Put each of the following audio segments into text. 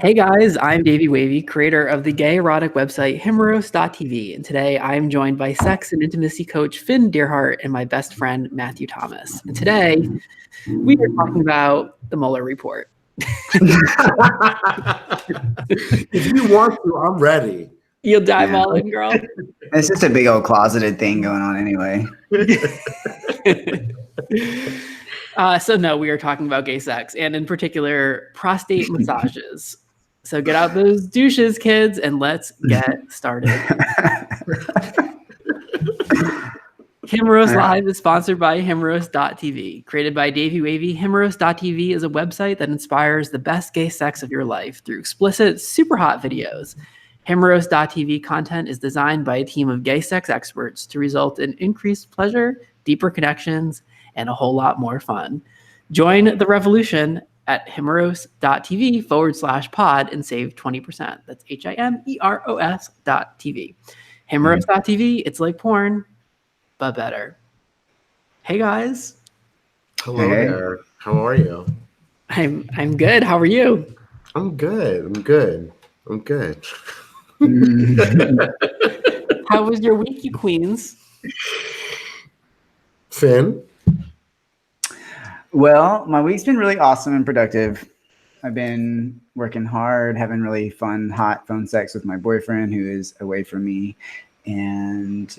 Hey guys, I'm Davey Wavey, creator of the gay erotic website Himeros.tv, and today I'm joined by sex and intimacy coach Finn Deerhart and my best friend Matthew Thomas. And today we are talking about the Mueller report. If you want to, I'm ready. You'll dive all in, girl? It's just a big old closeted thing going on anyway. So no, we are talking about gay sex, and in particular, prostate massages. So get out those douches, kids, and let's get started. Himeros Live is sponsored by Himeros.tv. Created by Davey Wavey, Himeros.tv is a website that inspires the best gay sex of your life through explicit, super hot videos. Himeros.tv content is designed by a team of gay sex experts to result in increased pleasure, deeper connections, and a whole lot more fun. Join the revolution at himeros.tv/pod and save 20%. That's HIMEROS.tv. Himeros.tv, it's like porn, but better. Hey guys. Hello there. How are you? I'm good. How are you? I'm good. How was your week, you queens? Finn? Well, my week's been really awesome and productive. I've been working hard, having really fun, hot phone sex with my boyfriend who is away from me, and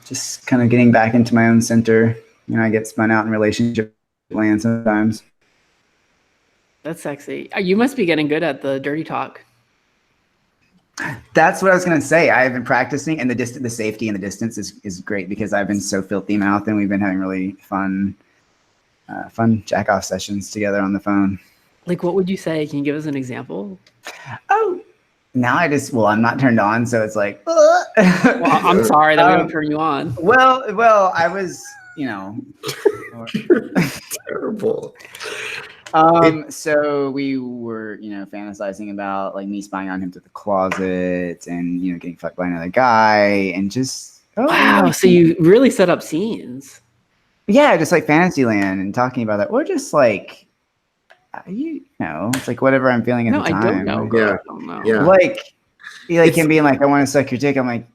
just kind of getting back into my own center. You know, I get spun out in relationship land sometimes. That's sexy. You must be getting good at the dirty talk. That's what I was going to say. I've been practicing, and the safety and the distance is great because I've been so filthy mouthed, and we've been having really fun jack off sessions together on the phone. Like, what would you say? Can you give us an example? Oh, now I'm not turned on, so it's like. Well, I'm sorry that we don't turn you on. Well, I was, Terrible. So we were, fantasizing about like me spying on him through the closet and, getting fucked by another guy and just. Wow. So you really set up scenes. Yeah. Just like Fantasyland and talking about that. Or just like, it's like whatever I'm feeling at the time. I don't know. Yeah. I don't know. Yeah. Like him being like, I want to suck your dick. I'm like,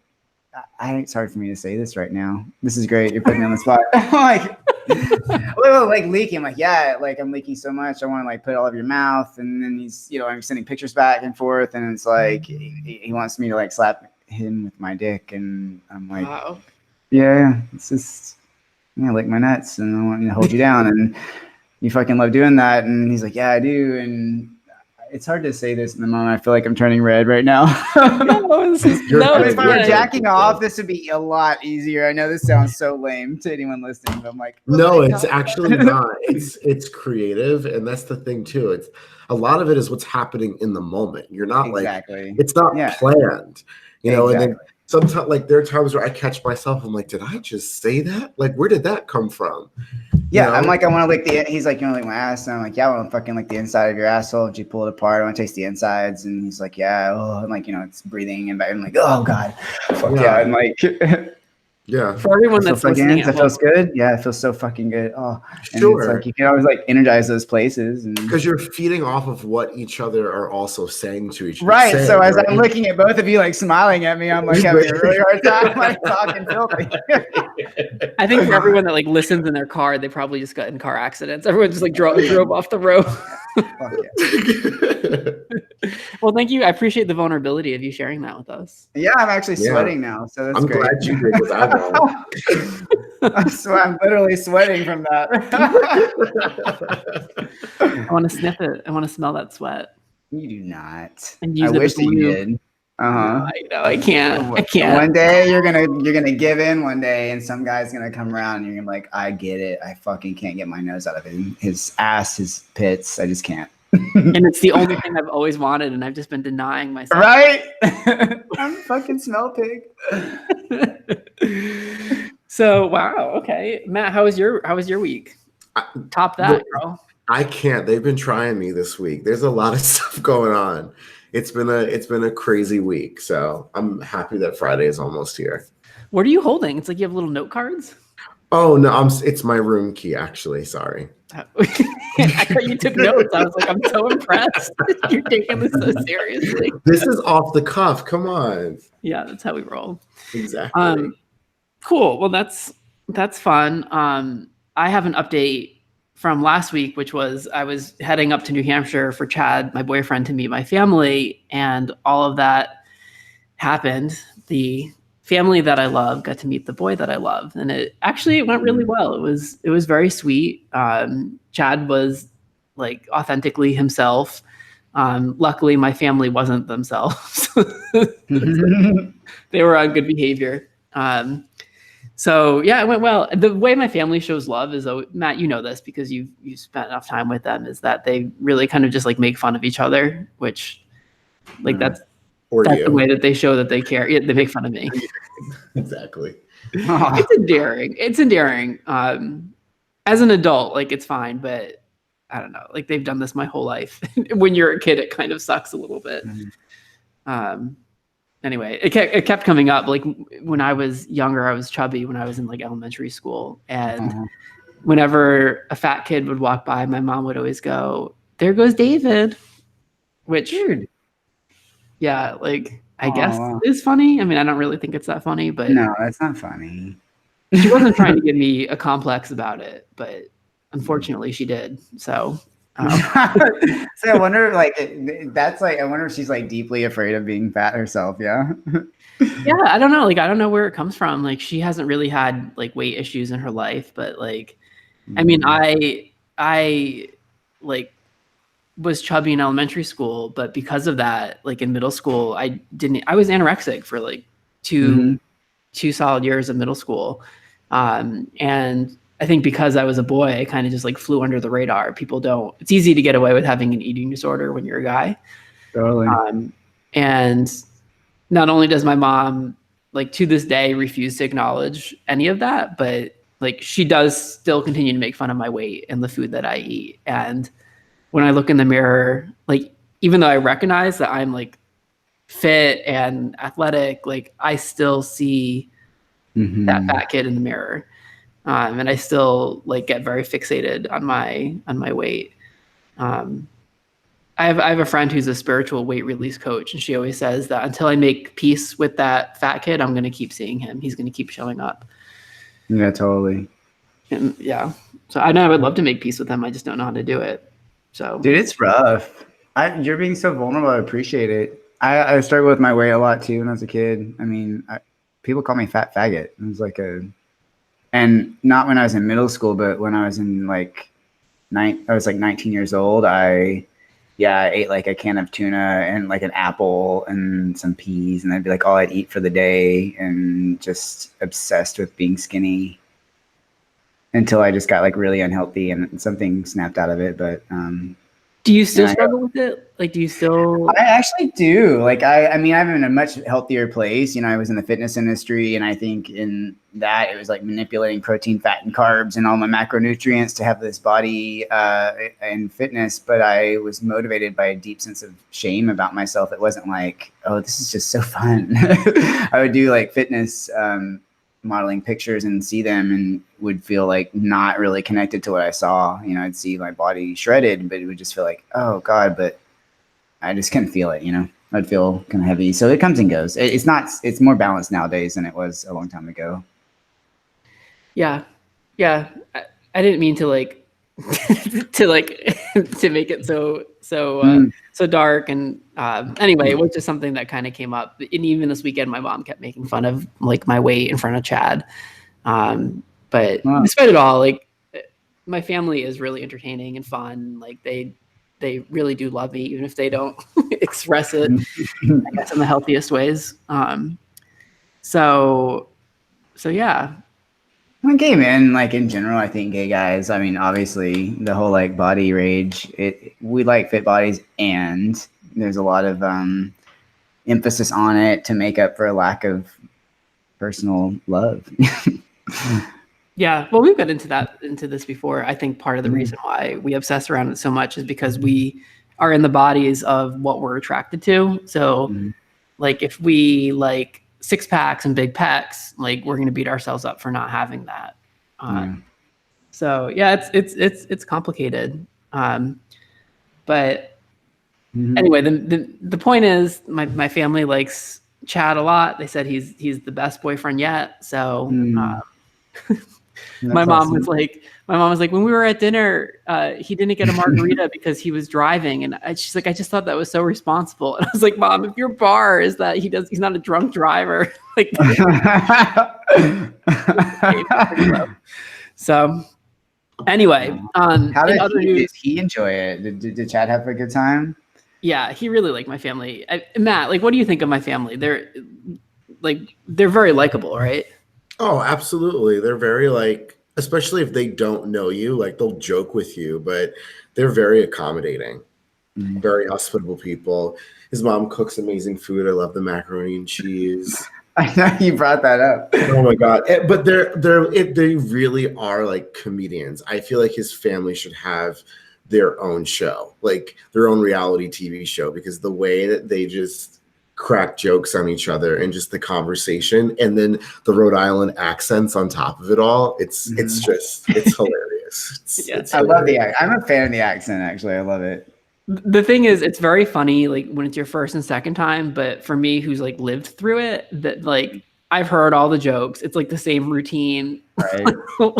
it's hard for me to say this right now. This is great. You're putting me on the spot. I'm like, like leaking. I'm like, yeah, like I'm leaking so much. I want to like put it all over your mouth. And then he's, I'm sending pictures back and forth. And it's like, he wants me to like slap him with my dick. And I'm like, wow. Yeah, it's just, lick my nuts and I want you to hold you down. And you fucking love doing that. And he's like, yeah, I do. And it's hard to say this in the moment. I feel like I'm turning red right now. If I were jacking off, this would be a lot easier. I know this sounds so lame to anyone listening, but I'm like, no, it's actually not. It's creative, and that's the thing too. It's a lot of it is what's happening in the moment. You're not exactly. It's not planned, exactly. And then sometimes like there are times where I catch myself. I'm like, did I just say that? Like, where did that come from? Yeah, I'm like, I want to lick he's like, you want to lick my ass? And I'm like, yeah, I want to fucking lick the inside of your asshole. And you pull it apart. I want to taste the insides. And he's like, yeah. Oh, I'm like, it's breathing. And I'm like, oh, God. Fuck yeah. I'm like, yeah. For everyone that's listening, that feels good. Yeah, it feels so fucking good. Oh, and sure. It's like you can always like energize those places, because you're feeding off of what each other are also saying to each other. Right. So as I'm looking at both of you, like smiling at me, I'm like having a really hard time, like talking filthy. I think for everyone that like listens in their car, they probably just got in car accidents. Everyone just like drove off the road. Well, thank you. I appreciate the vulnerability of you sharing that with us. Yeah, I'm actually sweating now, so that's great. Glad you did because I'm literally sweating from that. I want to sniff it. I want to smell that sweat. You do not. And I wish that you did. I know. I can't. One day you're gonna give in one day, and some guy's gonna come around, and you're gonna be like, I get it. I fucking can't get my nose out of his ass, his pits. I just can't. And it's the only thing I've always wanted, and I've just been denying myself. Right? I'm fucking smell pig. So wow, okay, Matt, how was your week? Top that, girl. I can't. They've been trying me this week. There's a lot of stuff going on. It's been a crazy week. So I'm happy that Friday is almost here. What are you holding? It's like you have little note cards. Oh no, it's my room key actually. Sorry. I thought you took notes. I was like, I'm so impressed. You're taking this so seriously. This is off the cuff. Come on. Yeah, that's how we roll. Exactly. Cool. Well, that's fun. I have an update from last week, which was I was heading up to New Hampshire for Chad, my boyfriend, to meet my family, and all of that happened. The family that I love got to meet the boy that I love, and it went really well. It was very sweet. Chad was like authentically himself. Luckily, my family wasn't themselves. They were on good behavior. So yeah, it went well. The way my family shows love is, Matt, you know this because you spent enough time with them, is that they really kind of just like make fun of each other, which like that's the way that they show that they care. Yeah, they make fun of me. Exactly. It's endearing. It's endearing. As an adult, like it's fine, but I don't know. Like they've done this my whole life. When you're a kid, it kind of sucks a little bit. Anyway, it kept coming up. Like when I was younger, I was chubby when I was in like elementary school. And whenever a fat kid would walk by, my mom would always go, "There goes David," which, yeah, like I guess is funny. I mean, I don't really think it's that funny, but no, that's not funny. She wasn't trying to give me a complex about it, but unfortunately she did. So so I wonder, like, I wonder if she's like deeply afraid of being fat herself. Yeah. Yeah, I don't know. Like, I don't know where it comes from. Like, she hasn't really had like weight issues in her life, but like, I mean, I like was chubby in elementary school, but because of that, like in middle school, I was anorexic for like two solid years of middle school. And I think because I was a boy, I kind of just like flew under the radar. It's easy to get away with having an eating disorder when you're a guy. Totally. And not only does my mom, like to this day, refuse to acknowledge any of that, but like she does still continue to make fun of my weight and the food that I eat. And when I look in the mirror, like, even though I recognize that I'm like fit and athletic, like I still see that fat kid in the mirror. And I still like get very fixated on my weight. I have a friend who's a spiritual weight release coach, and she always says that until I make peace with that fat kid, I'm going to keep seeing him. He's going to keep showing up. Yeah, totally. And yeah. So I know I would love to make peace with him. I just don't know how to do it. So, dude, it's rough. You're being so vulnerable. I appreciate it. I struggled with my weight a lot too when I was a kid. I mean, people call me fat faggot. It was like and not when I was in middle school, but when I was in like I was like 19 years old. I ate like a can of tuna and like an apple and some peas, and that'd be like all I'd eat for the day, and just obsessed with being skinny until I just got like really unhealthy and something snapped out of it. But do you still struggle with it? Like, do you still? I actually do. Like, I mean, I'm in a much healthier place. You know, I was in the fitness industry, and I think in that it was like manipulating protein, fat, and carbs and all my macronutrients to have this body and fitness. But I was motivated by a deep sense of shame about myself. It wasn't like, oh, this is just so fun. I would do like fitness modeling pictures and see them and would feel like not really connected to what I saw. You know, I'd see my body shredded, but it would just feel like, oh God, but I just couldn't feel it, you know. I'd feel kind of heavy. So it comes and goes. It's more balanced nowadays than it was a long time ago. Yeah. Yeah. I didn't mean to like to make it so dark. And anyway, it was just something that kind of came up. And even this weekend, my mom kept making fun of like my weight in front of Chad. But despite it all, like my family is really entertaining and fun. Like they really do love me, even if they don't express it, I guess, in the healthiest ways. So yeah. When gay men, like in general, I think gay guys, I mean, obviously the whole like body rage, we like fit bodies, and there's a lot of emphasis on it to make up for a lack of personal love. Yeah, well, we've got into this before. I think part of the reason why we obsess around it so much is because we are in the bodies of what we're attracted to. So like if we like six packs and big pecs, like we're going to beat ourselves up for not having that. So yeah, it's complicated. But anyway, the point is my family likes Chad a lot. They said he's the best boyfriend yet. So my mom was like, when we were at dinner, he didn't get a margarita because he was driving, and she's like, I just thought that was so responsible. And I was like, Mom, if your bar is that he's not a drunk driver, like. So anyway, how did he enjoy it? Did Chad have a good time? Yeah, he really liked my family. Matt, like, what do you think of my family? They're very likable, right? Oh, absolutely. They're very especially if they don't know you, like they'll joke with you, but they're very accommodating, very hospitable people. His mom cooks amazing food. I love the macaroni and cheese. I know you brought that up. Oh my God. But they really are like comedians. I feel like his family should have their own show, like their own reality TV show, because the way that they just crack jokes on each other and just the conversation and then the Rhode Island accents on top of it all, it's hilarious. I love the accent. I'm a fan of the accent, actually. I love it. The thing is, it's very funny, like when it's your first and second time, but for me, who's like lived through it, that like I've heard all the jokes. It's like the same routine. Right.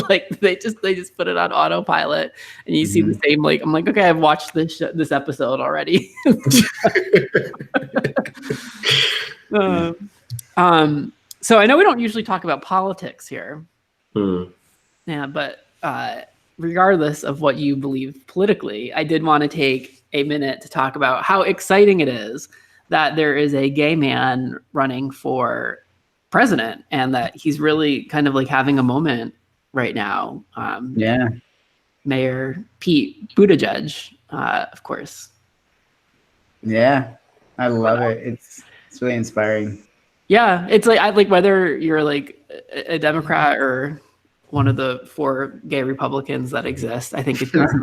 Like they just put it on autopilot, and you see the same. Like I'm like, okay, I've watched this episode already. So I know we don't usually talk about politics here. Yeah, but regardless of what you believe politically, I did want to take a minute to talk about how exciting it is that there is a gay man running for president, and that he's really kind of like having a moment right now. Mayor Pete Buttigieg, of course. Yeah, I love it. It's really inspiring. Yeah, it's like I like whether you're like a Democrat or one of the 4 gay Republicans that exist. I think it's just,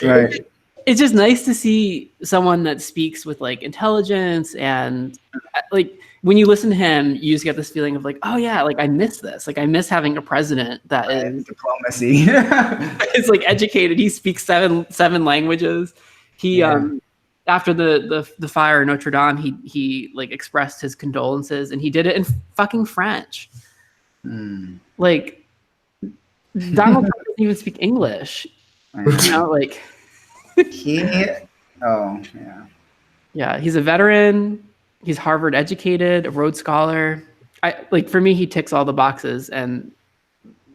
right. It's just nice to see someone that speaks with like intelligence, and like when you listen to him, you just get this feeling of like, oh yeah, like I miss this. Like I miss having a president that is diplomacy. It's like educated. He speaks seven languages. He after the fire in Notre Dame, he like expressed his condolences, and he did it in fucking French. Like Donald Trump doesn't even speak English. You know, like yeah, he's a veteran. He's Harvard educated, a Rhodes Scholar. For me, he ticks all the boxes, and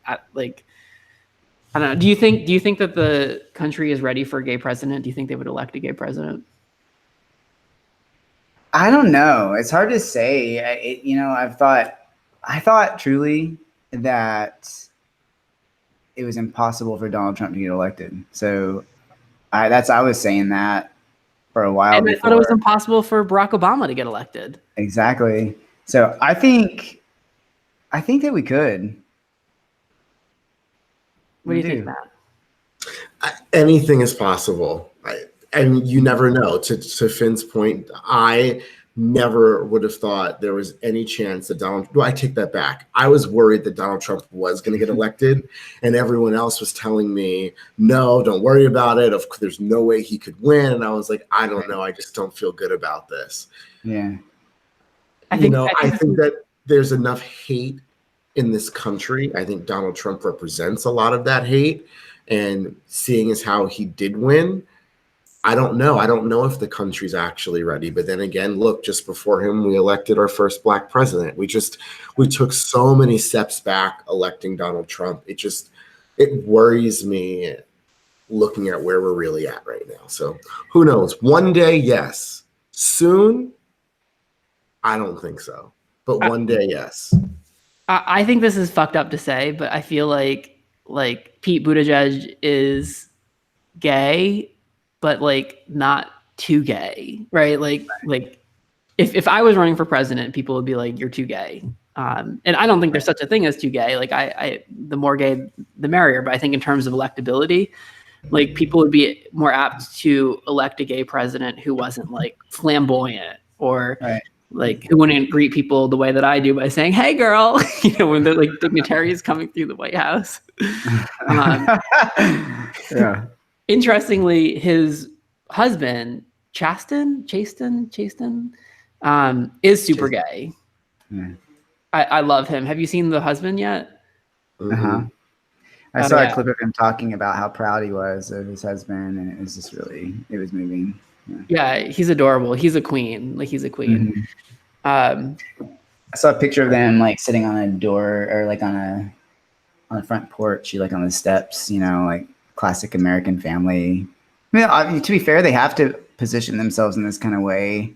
I don't know. Do you think that the country is ready for a gay president? Do you think they would elect a gay president? I don't know. It's hard to say. I thought truly that it was impossible for Donald Trump to get elected. So I was saying that for a while. And I thought it was impossible for Barack Obama to get elected. Exactly. So I think that we could. What do you think, Matt? Anything is possible. And you never know. To Finn's point, I never would have thought there was any chance that I take that back. I was worried that Donald Trump was going to get elected, and everyone else was telling me, no, don't worry about it. There's no way he could win. And I was like, I don't know. I just don't feel good about this. Yeah. I think that there's enough hate in this country. I think Donald Trump represents a lot of that hate, and seeing as how he did win, I don't know. I don't know if the country's actually ready. But then again, look, just before him, we elected our first Black president. We took so many steps back electing Donald Trump. It worries me looking at where we're really at right now. So who knows? One day, yes. Soon, I don't think so. But one day, yes. I think this is fucked up to say, but I feel like Pete Buttigieg is gay, but like not too gay, right? Like if I was running for president, people would be like, "You're too gay," and I don't think there's such a thing as too gay. Like I the more gay, the merrier. But I think in terms of electability, like people would be more apt to elect a gay president who wasn't like flamboyant or Like, who wouldn't greet people the way that I do by saying, "Hey, girl," when they're like dignitaries coming through the White House. Yeah. Interestingly, his husband, Chasten, is super gay. Yeah. I love him. Have you seen the husband yet? Uh-huh. I saw a clip of him talking about how proud he was of his husband, and it was just it was moving. Yeah, he's adorable. He's a queen. Like, he's a queen. I saw a picture of them like sitting on a door or like on a front porch, like on the steps, like classic American family. I mean, to be fair, they have to position themselves in this kind of way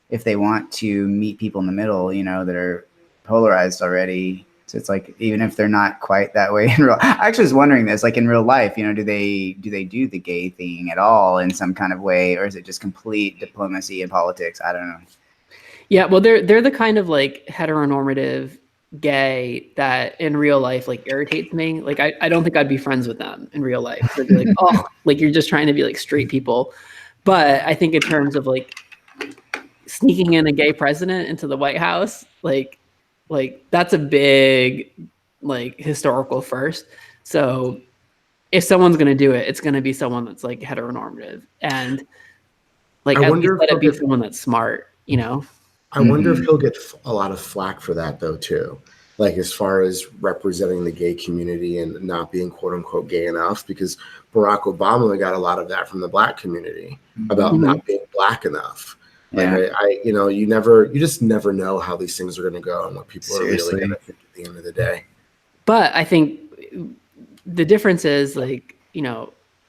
if they want to meet people in the middle, that are polarized already. So it's like, even if they're not quite that way in real, I actually was wondering this, like in real life, do they do the gay thing at all in some kind of way, or is it just complete diplomacy and politics? I don't know. Yeah, well, they're the kind of like heteronormative gay that in real life like irritates me. Like, I don't think I'd be friends with them in real life. They'd be like, oh, like you're just trying to be like straight people. But I think in terms of like sneaking in a gay president into the White House, like that's a big like historical first. So if someone's going to do it, it's going to be someone that's like heteronormative, and like I at wonder least let it be someone that's smart, I wonder if he'll get a lot of flack for that though too, like as far as representing the gay community and not being quote unquote gay enough, because Barack Obama got a lot of that from the black community about not being black enough. Like you just never know how these things are going to go and what people are really going to think at the end of the day. But I think the difference is like,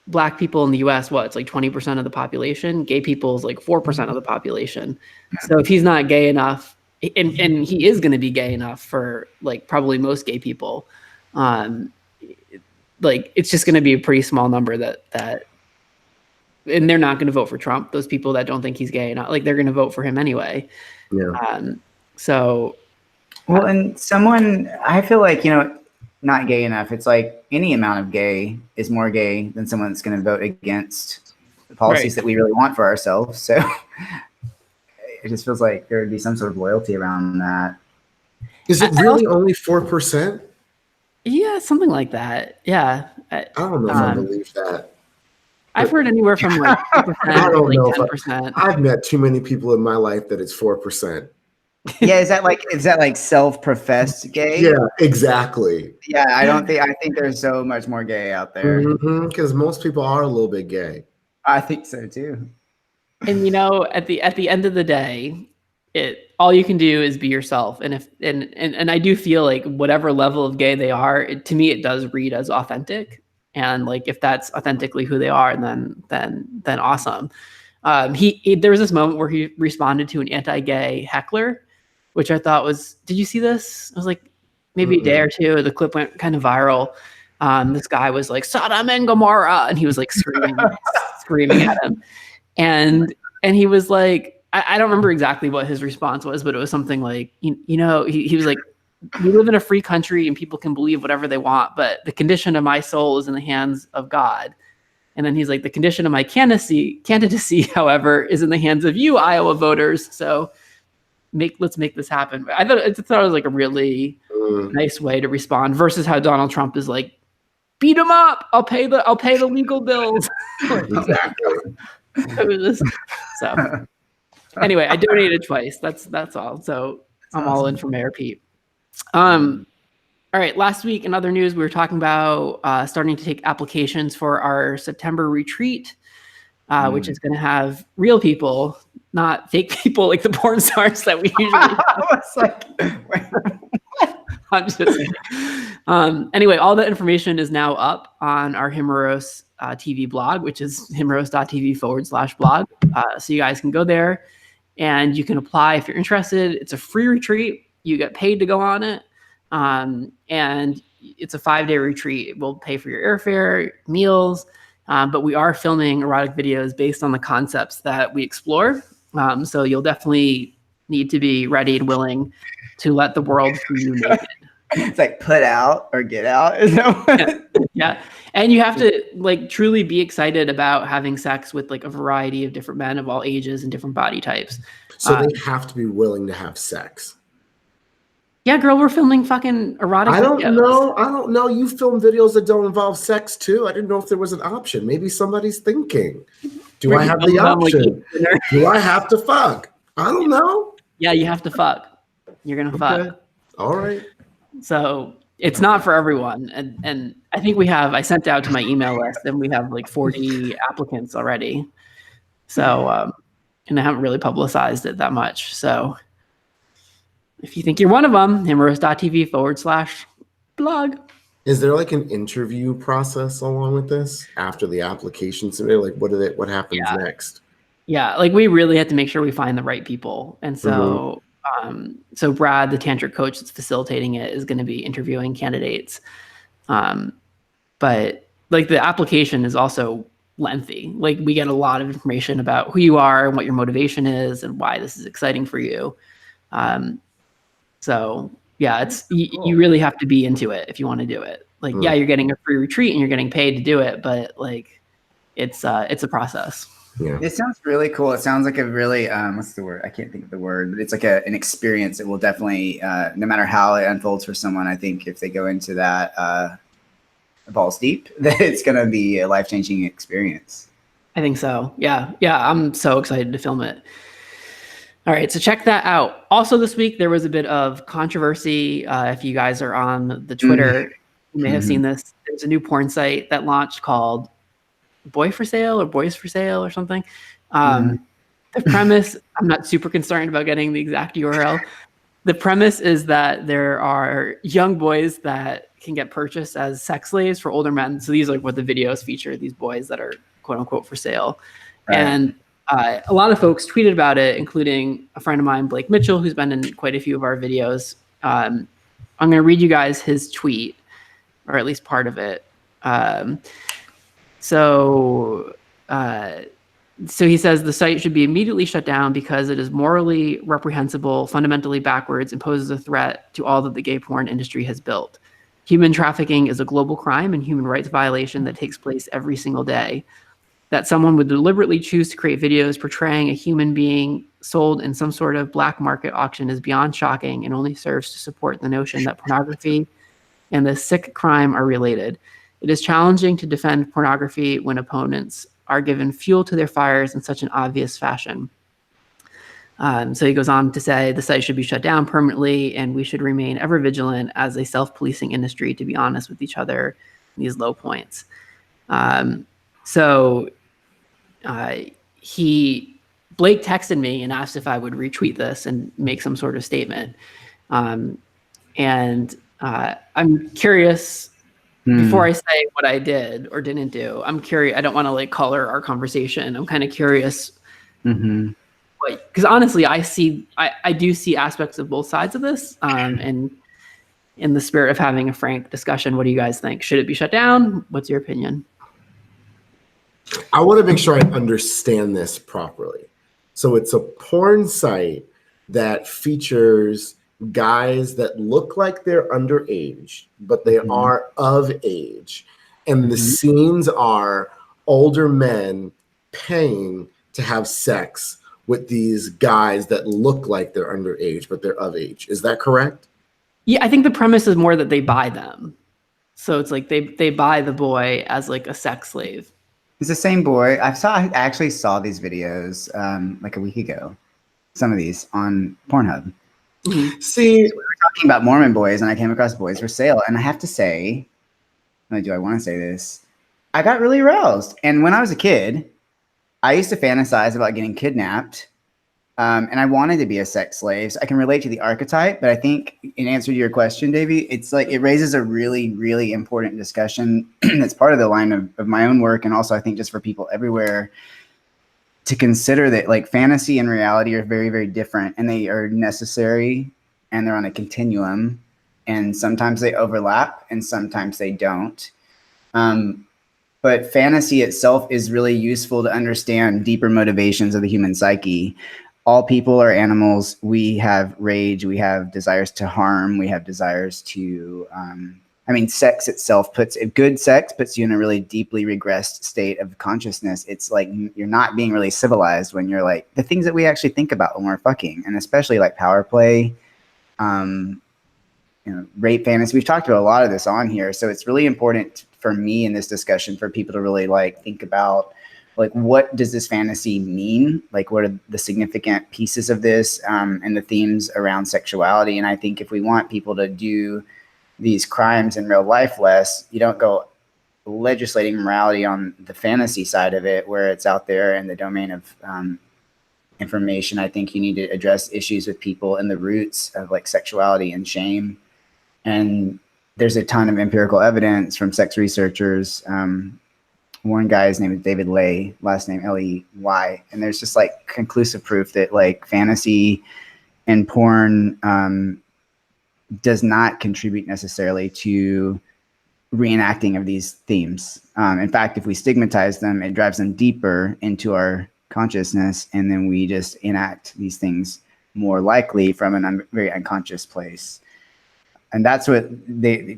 black people in the US, it's like 20% of the population. Gay people is like 4% of the population. So if he's not gay enough, and he is going to be gay enough for like probably most gay people, like it's just going to be a pretty small number that and they're not going to vote for Trump. Those people that don't think he's gay enough, like they're going to vote for him anyway. Yeah. And someone, I feel like, not gay enough. It's like any amount of gay is more gay than someone that's going to vote against the policies that we really want for ourselves. So it just feels like there would be some sort of loyalty around that. Is it really only 4%? Yeah, something like that. Yeah. I don't know if I believe that. I've heard anywhere from like 2% to like 10%. I've met too many people in my life that it's 4%. Yeah, is that like self-professed gay? Yeah, exactly. Yeah, I think there's so much more gay out there. Because most people are a little bit gay. I think so too. And at the end of the day, all you can do is be yourself. And I do feel like whatever level of gay they are, to me it does read as authentic. And like if that's authentically who they are, then awesome. There was this moment where he responded to an anti-gay heckler, which I thought was, did you see this? It was like maybe a day or two. The clip went kind of viral. This guy was like, Sodom and Gomorrah, and he was like screaming at him. And he was like, I don't remember exactly what his response was, but it was something like, he was like, we live in a free country and people can believe whatever they want, but the condition of my soul is in the hands of God. And then he's like, the condition of my candidacy, however, is in the hands of you, Iowa voters. So let's make this happen. I thought it was like a really nice way to respond versus how Donald Trump is like, beat him up. I'll pay the legal bills. Exactly. So anyway, I donated twice. That's all. So I'm all in for Mayor Pete. All right. Last week in other news, we were talking about starting to take applications for our September retreat, which is going to have real people, not fake people like the porn stars that we usually I'm just kidding. Anyway, all the information is now up on our Himeros TV blog, which is himeros.tv/blog. So you guys can go there and you can apply if you're interested. It's a free retreat. You get paid to go on it. And it's a 5-day retreat. We'll pay for your airfare, meals, but we are filming erotic videos based on the concepts that we explore. So you'll definitely need to be ready and willing to let the world see you naked. It's like put out or get out. Yeah. And you have to like truly be excited about having sex with like a variety of different men of all ages and different body types. So they have to be willing to have sex. Yeah, girl, we're filming fucking erotic videos. I don't know. You film videos that don't involve sex too. I didn't know if there was an option. Maybe somebody's thinking, do I have the option? Do I have to fuck? I don't know. Yeah, you have to fuck. You're gonna fuck. All right. So it's not for everyone. And I think I sent out to my email list and we have like 40 applicants already. So and I haven't really publicized it that much. So if you think you're one of them, himeros.tv/blog. Is there like an interview process along with this after the application submitted? Like what happens next? Yeah, like we really have to make sure we find the right people. And so so Brad, the tantric coach that's facilitating it, is going to be interviewing candidates. But like the application is also lengthy. Like we get a lot of information about who you are and what your motivation is and why this is exciting for you. So yeah, it's you really have to be into it if you want to do it. Like yeah, you're getting a free retreat and you're getting paid to do it, but like it's a process. Yeah. It sounds really cool. It sounds like a really what's the word? I can't think of the word, but it's like an experience that will definitely no matter how it unfolds for someone, I think if they go into that balls deep, that it's gonna be a life-changing experience. I think so. Yeah. I'm so excited to film it. All right, so check that out. Also this week, there was a bit of controversy. If you guys are on the Twitter, you may have seen this. There's a new porn site that launched called Boy for Sale or Boys for Sale or something. The premise, I'm not super concerned about getting the exact URL. The premise is that there are young boys that can get purchased as sex slaves for older men. So these are like what the videos feature, these boys that are quote unquote for sale. Right. And a lot of folks tweeted about it, including a friend of mine, Blake Mitchell, who's been in quite a few of our videos. I'm going to read you guys his tweet, or at least part of it. So he says the site should be immediately shut down because it is morally reprehensible, fundamentally backwards, and poses a threat to all that the gay porn industry has built. Human trafficking is a global crime and human rights violation that takes place every single day. That someone would deliberately choose to create videos portraying a human being sold in some sort of black market auction is beyond shocking and only serves to support the notion that pornography and this sick crime are related. It is challenging to defend pornography when opponents are given fuel to their fires in such an obvious fashion. So he goes on to say the site should be shut down permanently and we should remain ever vigilant as a self-policing industry to be honest with each other in these low points. Blake texted me and asked if I would retweet this and make some sort of statement. I'm curious, before I say what I did or didn't do, I'm curious. I don't want to like color our conversation. I'm kind of curious. Because honestly, I do see aspects of both sides of this. And in the spirit of having a frank discussion, what do you guys think? Should it be shut down? What's your opinion? I want to make sure I understand this properly. So it's a porn site that features guys that look like they're underage, but they are of age. And the scenes are older men paying to have sex with these guys that look like they're underage, but they're of age. Is that correct? Yeah, I think the premise is more that they buy them. So it's like they buy the boy as like a sex slave. It's the same boy. I actually saw these videos like a week ago. Some of these on Pornhub. See, we were talking about Mormon boys, and I came across Boys for Sale, and I have to say, do I want to say this? I got really aroused. And when I was a kid, I used to fantasize about getting kidnapped, and I wanted to be a sex slave. So I can relate to the archetype, but I think in answer to your question, Davey, it's like it raises a really, really important discussion that's part of the line of my own work, and also I think just for people everywhere to consider that like fantasy and reality are very, very different, and they are necessary, and they're on a continuum, and sometimes they overlap and sometimes they don't. But fantasy itself is really useful to understand deeper motivations of the human psyche. all people are animals. We have rage. We have desires to harm. We have desires to, sex itself good sex puts you in a really deeply regressed state of consciousness. It's like you're not being really civilized when you're like the things that we actually think about when we're fucking, and especially like power play, rape fantasy. We've talked about a lot of this on here. So it's really important for me in this discussion for people to really like think about like, what does this fantasy mean? Like, what are the significant pieces of this and the themes around sexuality? And I think if we want people to do these crimes in real life less, you don't go legislating morality on the fantasy side of it where it's out there in the domain of information. I think you need to address issues with people and the roots of like sexuality and shame. And there's a ton of empirical evidence from sex researchers. One guy's name is David Ley, last name Ley. And there's just like conclusive proof that like fantasy and porn does not contribute necessarily to reenacting of these themes. In fact, if we stigmatize them, it drives them deeper into our consciousness, and then we just enact these things more likely from a very unconscious place. And that's what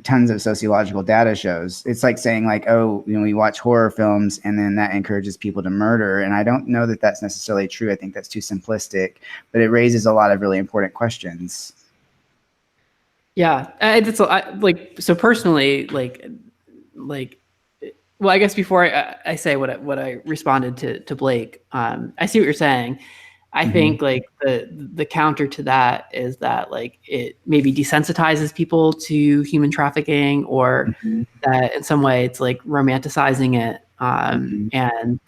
tons of sociological data shows. It's like saying like, oh, we watch horror films and then that encourages people to murder. And I don't know that that's necessarily true. I think that's too simplistic, but it raises a lot of really important questions. Yeah. So personally, well, I guess before I say what I responded to Blake, I see what you're saying. I think like the counter to that is that like it maybe desensitizes people to human trafficking, or that in some way it's like romanticizing it. And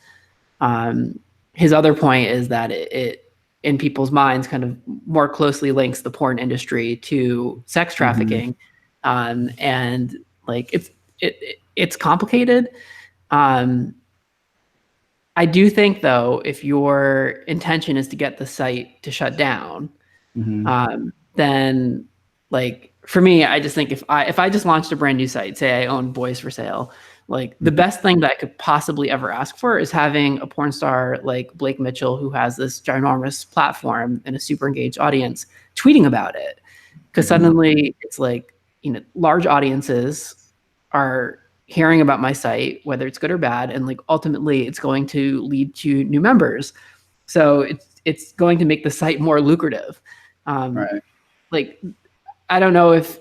his other point is that it in people's minds kind of more closely links the porn industry to sex trafficking. And like it's complicated. I do think, though, if your intention is to get the site to shut down, then, like, for me, I just think if I just launched a brand new site, say I own Boys for Sale, like the best thing that I could possibly ever ask for is having a porn star like Blake Mitchell, who has this ginormous platform and a super engaged audience, tweeting about it, because suddenly it's like, large audiences are hearing about my site, whether it's good or bad, and like ultimately it's going to lead to new members. So it's going to make the site more lucrative. Right. Like, I don't know if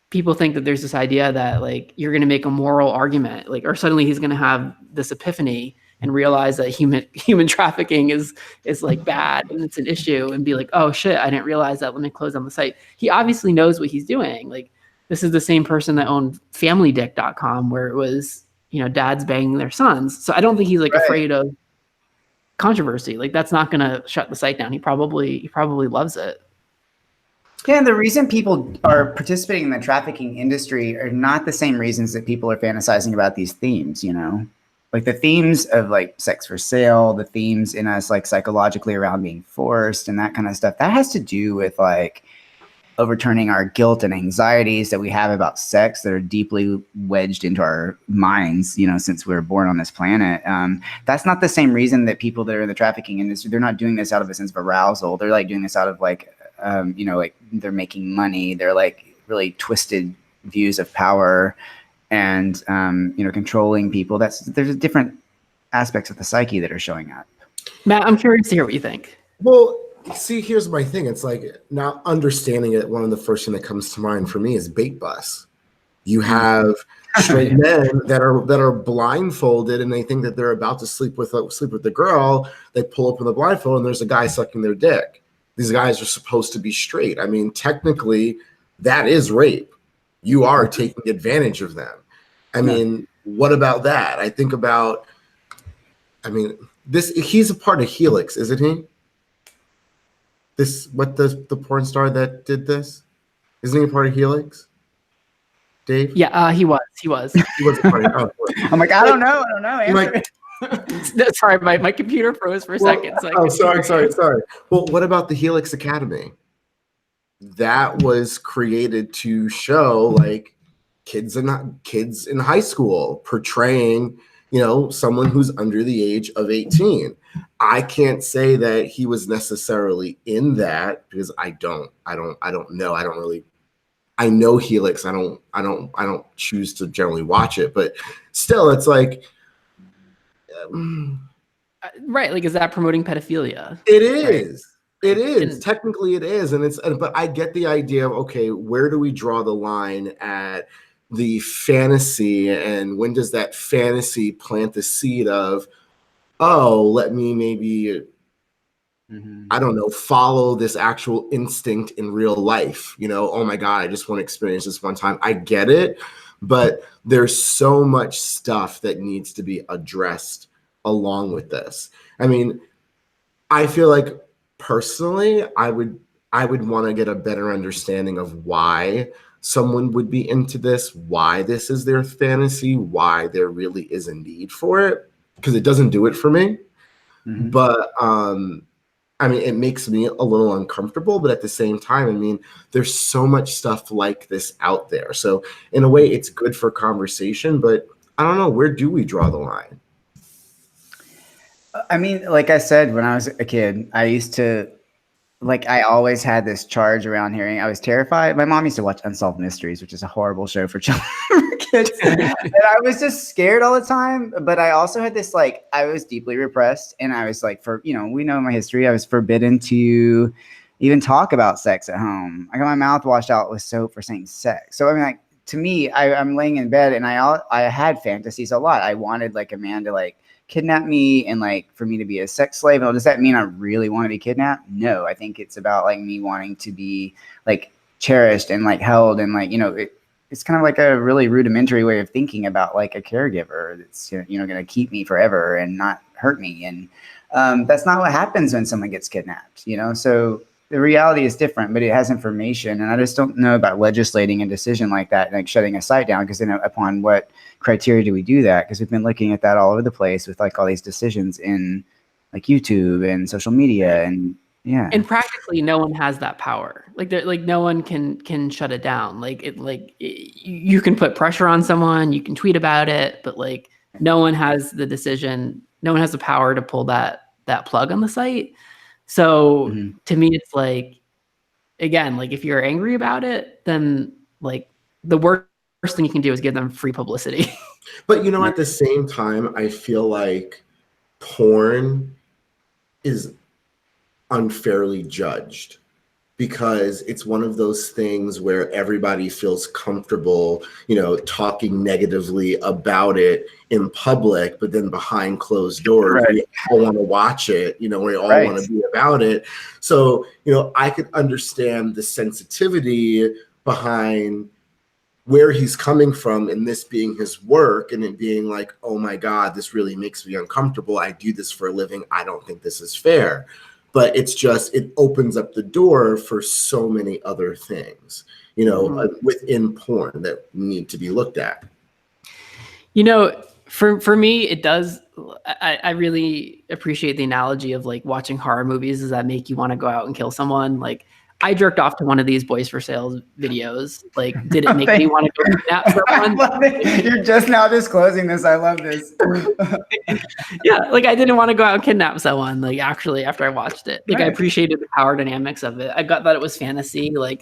people think that there's this idea that like you're going to make a moral argument, like, or suddenly he's going to have this epiphany and realize that human trafficking is like bad and it's an issue, and be like, oh shit, I didn't realize that. Let me close down the site. He obviously knows what he's doing. Like, this is the same person that owned FamilyDick.com, where it was, dads banging their sons. So I don't think he's like afraid of controversy. Like, that's not going to shut the site down. He probably loves it. Yeah, and the reason people are participating in the trafficking industry are not the same reasons that people are fantasizing about these themes, Like the themes of like sex for sale, the themes in us like psychologically around being forced and that kind of stuff, that has to do with like overturning our guilt and anxieties that we have about sex that are deeply wedged into our minds, since we were born on this planet. That's not the same reason that people that are in the trafficking industry, they're not doing this out of a sense of arousal. They're like doing this out of like, like they're making money. They're like really twisted views of power and, controlling people. There's different aspects of the psyche that are showing up. Matt, I'm curious to hear what you think. Well, see, here's my thing. It's like, not understanding it. One of the first thing that comes to mind for me is bait bus. You have straight men that are blindfolded, and they think that they're about to sleep with the girl. They pull up in the blindfold, and there's a guy sucking their dick. These guys are supposed to be straight. I mean, technically, that is rape. You are taking advantage of them. I mean, what about that? I think about, this. He's a part of Helix, isn't he? The porn star that did this? Isn't he a part of Helix? Dave? Yeah, he was. He was a part of I'm like, I don't know. Sorry, my computer froze for a second. Sorry. Well, what about the Helix Academy? That was created to show like kids in high school portraying someone who's under the age of 18. I can't say that he was necessarily in that because I don't know. I know Helix. I don't choose to generally watch it, but still, it's like, right. Like, is that promoting pedophilia? It is. Right? It is. Technically it is. But I get the idea of, okay, where do we draw the line at the fantasy, and when does that fantasy plant the seed of, oh, let me maybe, I don't know, follow this actual instinct in real life. Oh my God, I just want to experience this one time. I get it, but there's so much stuff that needs to be addressed along with this. I mean, I feel like personally, I would want to get a better understanding of why someone would be into this, why this is their fantasy, why there really is a need for it, because it doesn't do it for me. But I mean, it makes me a little uncomfortable, but at the same time, I mean, there's so much stuff like this out there. So in a way, it's good for conversation, but I don't know, where do we draw the line? I mean, like I said, when I was a kid, I used to, I always had this charge around hearing. I was terrified. My mom used to watch Unsolved Mysteries, which is a horrible show for children, for kids. And I was just scared all the time. But I also had this, I was deeply repressed. And I was we know my history. I was forbidden to even talk about sex at home. I got my mouth washed out with soap for saying sex. So, I mean, to me, I'm laying in bed and I had fantasies a lot. I wanted a man to kidnap me and for me to be a sex slave. Well, does that mean I really want to be kidnapped? No, I think it's about me wanting to be cherished and held and it's kind of a really rudimentary way of thinking about a caregiver that's going to keep me forever and not hurt me. And that's not what happens when someone gets kidnapped. So the reality is different, but it has information, and I just don't know about legislating a decision like that and shutting a site down, because then upon what criteria do we do that? Because we've been looking at that all over the place with all these decisions in YouTube and social media, and and practically no one has that power. No one can shut it down. You can put pressure on someone, you can tweet about it, but no one has the decision, no one has the power to pull that plug on the site. So to me, it's again, if you're angry about it, then the worst thing you can do is give them free publicity. But at the same time, I feel like porn is unfairly judged, because it's one of those things where everybody feels comfortable, talking negatively about it in public, but then behind closed doors, we all want to watch it, we all want to be about it. So, I could understand the sensitivity behind where he's coming from and this being his work, and it being oh my God, this really makes me uncomfortable. I do this for a living. I don't think this is fair. But it's just, it opens up the door for so many other things, within porn that need to be looked at. For me, it does. I really appreciate the analogy of watching horror movies. Does that make you want to go out and kill someone? I jerked off to one of these Boys for Sale videos. Did it make me want to go kidnap someone? You're just now disclosing this. I love this. Yeah, I didn't want to go out and kidnap someone. Actually, after I watched it, I appreciated the power dynamics of it. I got that it was fantasy. I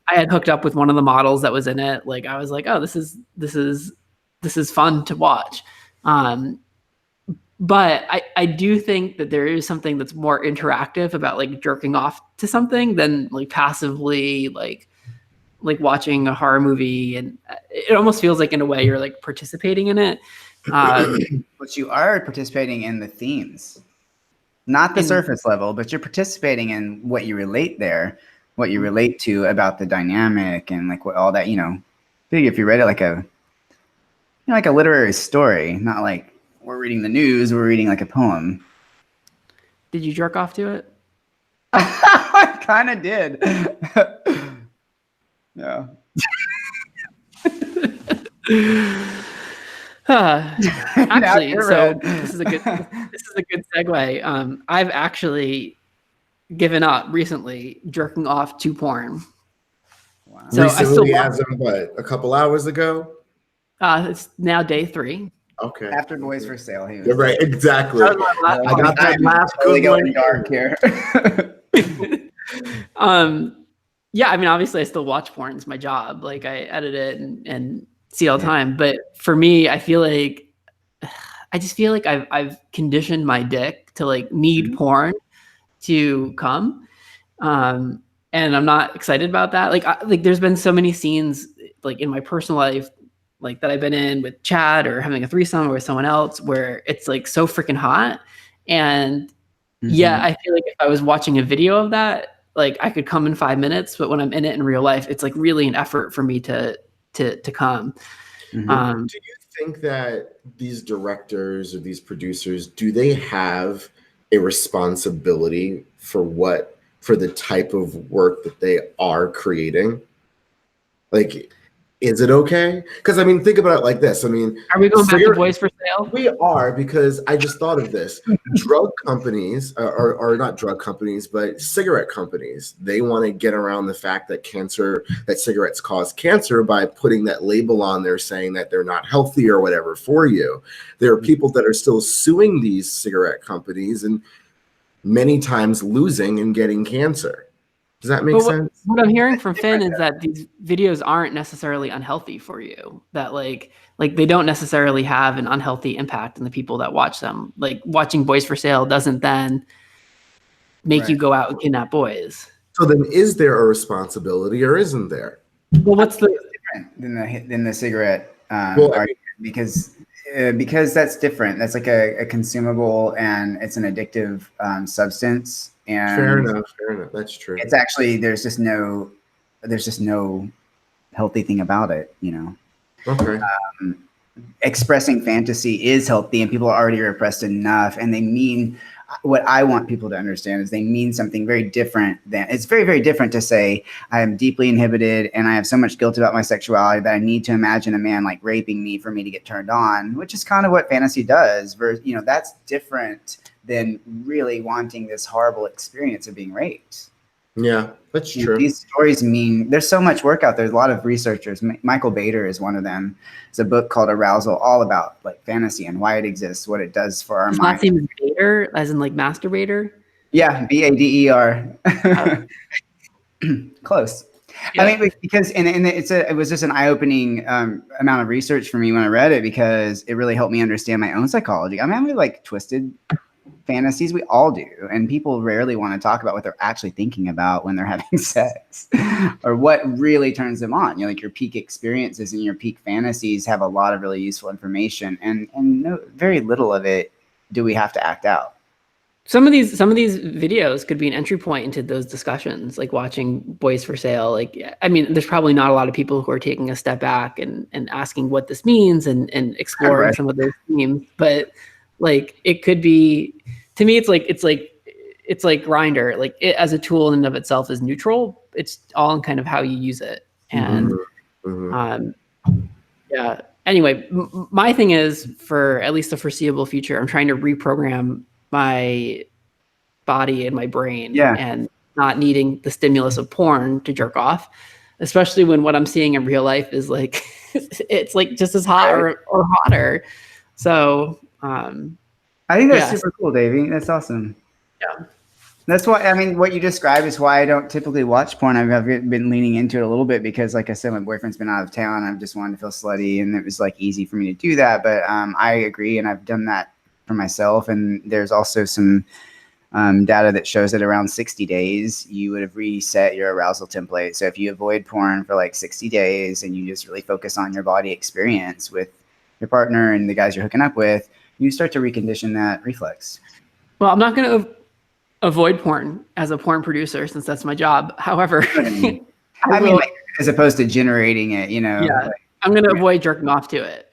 had hooked up with one of the models that was in it. I was oh, this is fun to watch. But I do think that there is something that's more interactive about jerking off to something than passively watching a horror movie, and it almost feels in a way you're participating in it. But you are participating in the themes, not the surface level, but you're participating in what you relate there, what you relate to about the dynamic and what all that, big if you read it like a literary story, not we're reading the news, we're reading a poem. Did you jerk off to it? I kind of did. Yeah. Actually, so this is a good segue. I've actually given up recently jerking off to porn. Wow. So recently, as of a couple hours ago? It's now day 3. Okay. After Boys for Sale, he was You're right. Exactly. That was my I got that last totally good going one. dark here. Yeah, I mean, obviously I still watch porn. It's my job. Like I edit it and see all the time. But for me, I just feel like I've conditioned my dick to like need porn to come. And I'm not excited about that. Like there's been so many scenes like in my personal life, like that I've been in with Chad or having a threesome or with someone else where it's like so freaking hot. And yeah, I feel like if I was watching a video of that, like I could come in 5 minutes, but when I'm in it in real life, it's like really an effort for me to come. Do you think that these directors or these producers, do they have a responsibility for the type of work that they are creating? Like, is it okay? Because I mean, think about it like this. I mean, are we going back to Boys for Sale? We are, because I just thought of this. Drug companies, or not drug companies, but cigarette companies, they want to get around the fact that cigarettes cause cancer by putting that label on there saying that they're not healthy or whatever for you. There are people that are still suing these cigarette companies and many times losing and getting cancer. Does that make sense? What I'm hearing from Finn is that these videos aren't necessarily unhealthy for you. That like they don't necessarily have an unhealthy impact on the people that watch them. Like watching Boys for Sale doesn't then make you go out and kidnap boys. So then, is there a responsibility or isn't there? Well, what's the different than the cigarette argument? Because that's different. That's like a consumable and it's an addictive substance. And fair enough. That's true. It's actually there's just no healthy thing about it, you know. Okay. Expressing fantasy is healthy, and people are already repressed enough, and they mean what I want people to understand is they mean something very different than it's very, very different to say I am deeply inhibited and I have so much guilt about my sexuality that I need to imagine a man like raping me for me to get turned on, which is kind of what fantasy does. You know, that's different than really wanting this horrible experience of being raped. Yeah, that's true. These stories mean there's so much work out there. There's a lot of researchers. Michael Bader is one of them. It's a book called Arousal, all about like fantasy and why it exists, what it does for our mind. Last name is Bader, as in like masturbator? Yeah, Bader. Close. Yeah. I mean, because it was just an eye-opening amount of research for me when I read it, because it really helped me understand my own psychology. I mean, I'm like twisted fantasies, we all do, and people rarely want to talk about what they're actually thinking about when they're having sex or what really turns them on. You know, like your peak experiences and your peak fantasies have a lot of really useful information, and very little of it do we have to act out. Some of these videos could be an entry point into those discussions, like watching Boys for Sale. Like, I mean, there's probably not a lot of people who are taking a step back and asking what this means and exploring some of those themes, but like it could be, to me, it's like Grindr. Like it as a tool in and of itself is neutral. It's all in kind of how you use it. And yeah. Anyway, my thing is, for at least the foreseeable future, I'm trying to reprogram my body and my brain, and not needing the stimulus of porn to jerk off, especially when what I'm seeing in real life is like it's like just as hot or hotter. So I think that's super cool, Davey. That's awesome. Yeah. That's why, I mean, what you described is why I don't typically watch porn. I've been leaning into it a little bit because, like I said, my boyfriend's been out of town. I've just wanted to feel slutty, and it was like easy for me to do that. But I agree, and I've done that for myself. And there's also some data that shows that around 60 days, you would have reset your arousal template. So if you avoid porn for like 60 days and you just really focus on your body experience with your partner and the guys you're hooking up with, you start to recondition that reflex. Well, I'm not going to avoid porn as a porn producer, since that's my job. However, I mean, like, as opposed to generating it, you know. Yeah, like, I'm going to avoid jerking off to it.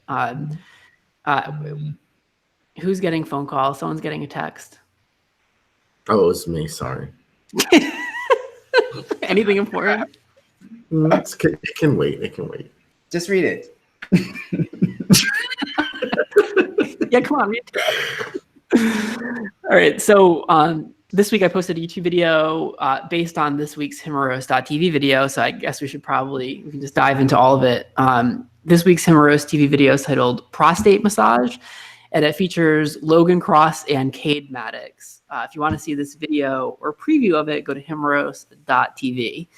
Who's getting phone call? Someone's getting a text. Oh, it was me. Sorry. Anything important? It can wait. It can wait. Just read it. Yeah, come on, read it. All right. So this week I posted a YouTube video based on this week's Himeros.tv video. So I guess we can just dive into all of it. this week's Himeros TV video is titled Prostate Massage, and it features Logan Cross and Cade Maddox. If you want to see this video or preview of it, go to himeros.tv.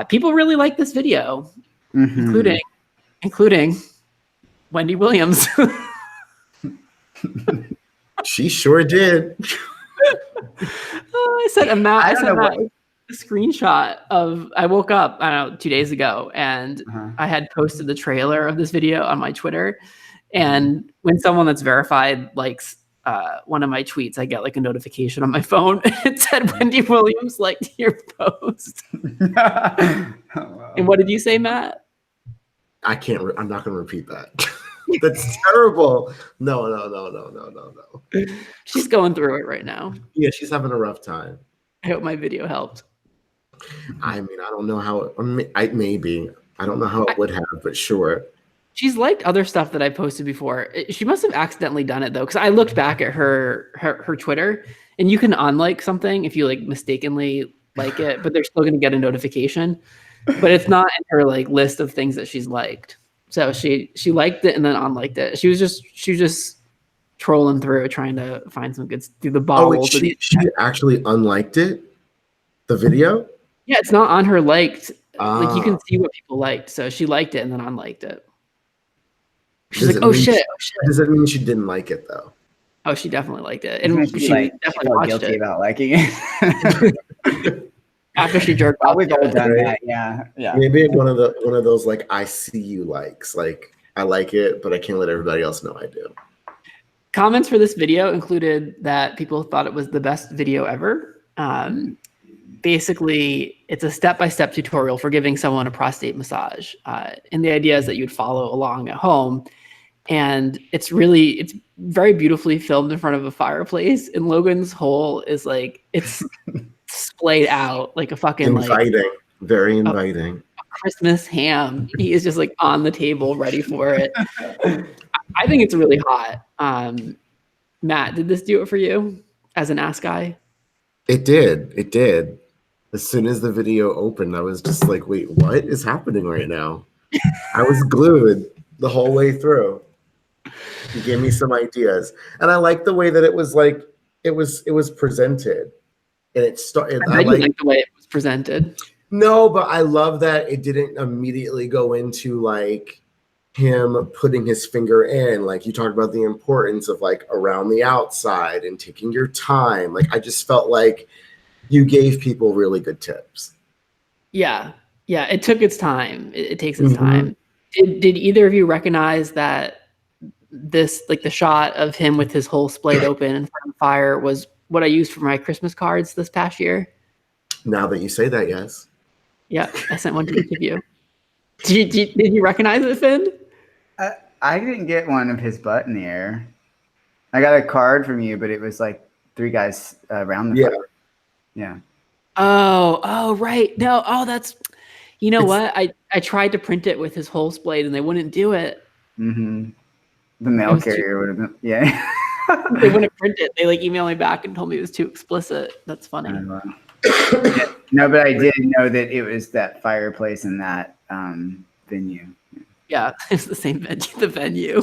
People really like this video, including Wendy Williams. She sure did. I sent Matt a screenshot of, I woke up, I don't know, 2 days ago, and I had posted the trailer of this video on my Twitter. And when someone that's verified likes one of my tweets, I get like a notification on my phone. It said Wendy Williams liked your post. And what did you say, Matt? I'm not going to repeat that. That's terrible. No. She's going through it right now. Yeah, she's having a rough time. I hope my video helped. I mean, I don't know how maybe. I don't know how it would have, but sure. She's liked other stuff that I posted before. She must have accidentally done it though, because I looked back at her Twitter, and you can unlike something if you like mistakenly like it, but they're still going to get a notification. But it's not in her like list of things that she's liked. So she liked it and then unliked it. She was just trolling through, trying to find some good through the bobbles. Oh, she actually unliked it, the video. Yeah, it's not on her liked. Like you can see what people liked. So she liked it and then unliked it. She's like, oh shit. Does that mean she didn't like it though? Oh, she definitely liked it, and she definitely watched guilty it about liking it. after she jerked off. We've all done that. Yeah. Maybe one of those like I see you likes. Like I like it, but I can't let everybody else know I do. Comments for this video included that people thought it was the best video ever. Basically, it's a step-by-step tutorial for giving someone a prostate massage. And the idea is that you'd follow along at home. And it's very beautifully filmed in front of a fireplace. And Logan's hole is like, it's splayed out like a fucking inviting, very inviting. A Christmas ham. He is just like on the table ready for it. I think it's really hot. Matt, did this do it for you as an ass guy? It did. As soon as the video opened, I was just like, wait, what is happening right now? I was glued the whole way through. He gave me some ideas. And I like the way that it was like, it was presented. And it started. I like the way it was presented. No, but I love that it didn't immediately go into like him putting his finger in. Like you talked about the importance of like around the outside and taking your time. Like I just felt like you gave people really good tips. Yeah. It took its time. It takes its time. Did either of you recognize that this, like the shot of him with his hole splayed open in front of the fire, was what I used for my Christmas cards this past year? Now that you say that, yes. Yeah, I sent one to each of you. Did you recognize it, Finn? I didn't get one of his butt in the air. I got a card from you, but it was like three guys around the fire. Yeah. Oh, right. No. Oh, that's, what? I tried to print it with his hole splayed and they wouldn't do it. Mm-hmm. The mail carrier would have been, yeah. They wouldn't print it. They like emailed me back and told me it was too explicit. That's funny. No, but I did know that it was that fireplace in that venue. Yeah, it's the same venue. The venue.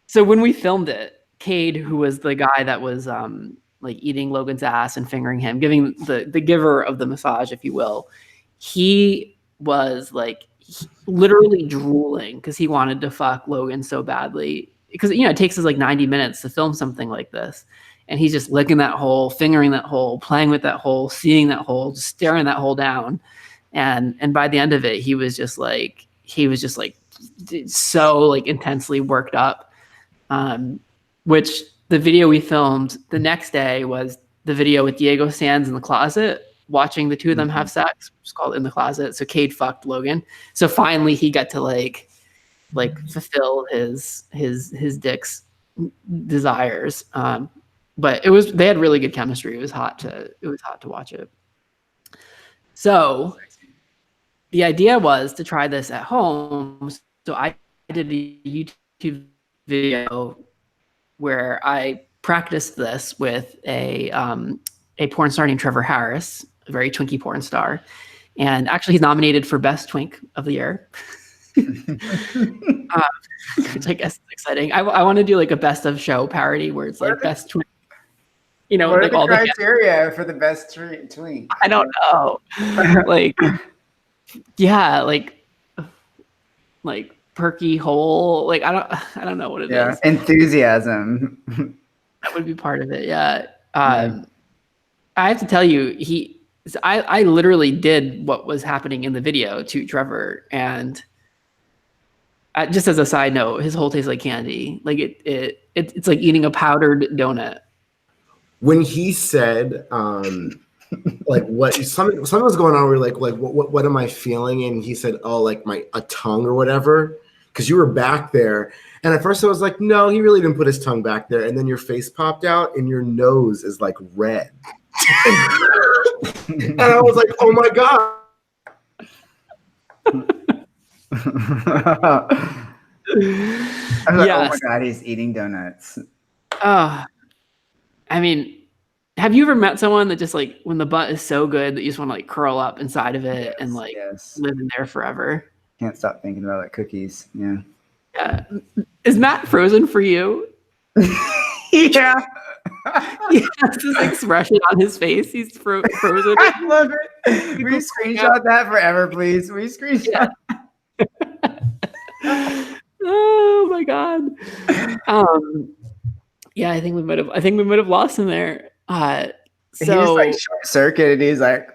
So when we filmed it, Cade, who was the guy that was like eating Logan's ass and fingering him, giving the giver of the massage, if you will, he was like literally drooling because he wanted to fuck Logan so badly. Because it takes us like 90 minutes to film something like this, and he's just licking that hole, fingering that hole, playing with that hole, seeing that hole, just staring that hole down, and by the end of it, he was just like so like intensely worked up. Which the video we filmed the next day was the video with Diego Sands in the closet watching the two of them have sex. It's called In the Closet. So Cade fucked Logan. So finally he got to like fulfill his dick's desires. But they had really good chemistry. It was hot to watch it. So the idea was to try this at home. So I did a YouTube video where I practiced this with a porn star named Trevor Harris, a very twinky porn star. And actually, he's nominated for Best Twink of the Year. Which I guess is exciting. I want to do like a best of show parody where it's like best twink. You know, what like are all the the criteria for the best twink? I don't know. Like, yeah, like perky hole. Like I don't know what it is. Enthusiasm. That would be part of it. Yeah. I have to tell you, I literally did what was happening in the video to Trevor, and just as a side note, his hole tastes like candy. Like it's like eating a powdered donut. When he said, like what something was going on, we were like what am I feeling? And he said, oh, like a tongue or whatever, because you were back there. And at first I was like, no, he really didn't put his tongue back there. And then your face popped out, and your nose is like red. And I was like, oh my god. I'm like, yes. Oh my god, he's eating donuts. I mean, have you ever met someone that just like when the butt is so good that you just want to like curl up inside of it and like live in there forever? Can't stop thinking about like cookies. Yeah. Is Matt frozen for you? Yeah. He has this expression on his face. He's frozen. I love it. Will you screenshot that forever, please? Will you screenshot? Oh my god. Yeah, I think we might have lost him there. So he was like short circuited. He's like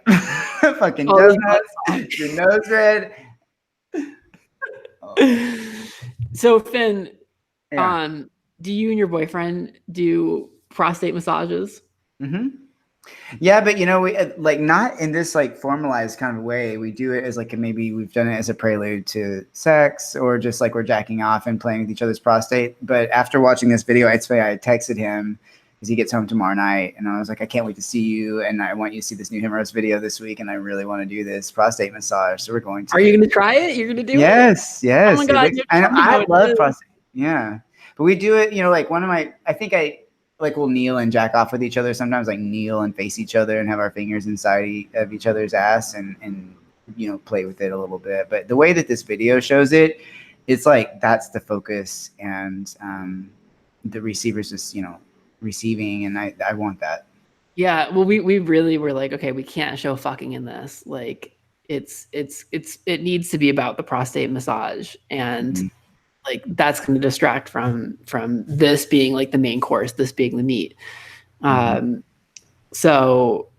fucking donuts. Your nose red. Oh. So Finn, do you and your boyfriend do prostate massages? Mm-hmm. Yeah, but you know, we like not in this like formalized kind of way. We do it as like maybe we've done it as a prelude to sex, or just like we're jacking off and playing with each other's prostate. But after watching this video, I texted him because he gets home tomorrow night, and I was like, I can't wait to see you, and I want you to see this new Himeros video this week, and I really want to do this prostate massage. So we're going to. Are you going to try it? You're going to do it? Yes. Oh my god! I love prostate. Yeah, but we do it. You know, like we'll kneel and jack off with each other. Sometimes like kneel and face each other and have our fingers inside of each other's ass and you know, play with it a little bit. But the way that this video shows it, it's like that's the focus, and the receiver's just, you know, receiving, and I want that. Yeah, well, we really were like, okay, we can't show fucking in this. Like it needs to be about the prostate massage, and like that's going to distract from this being like the main course, this being the meat. So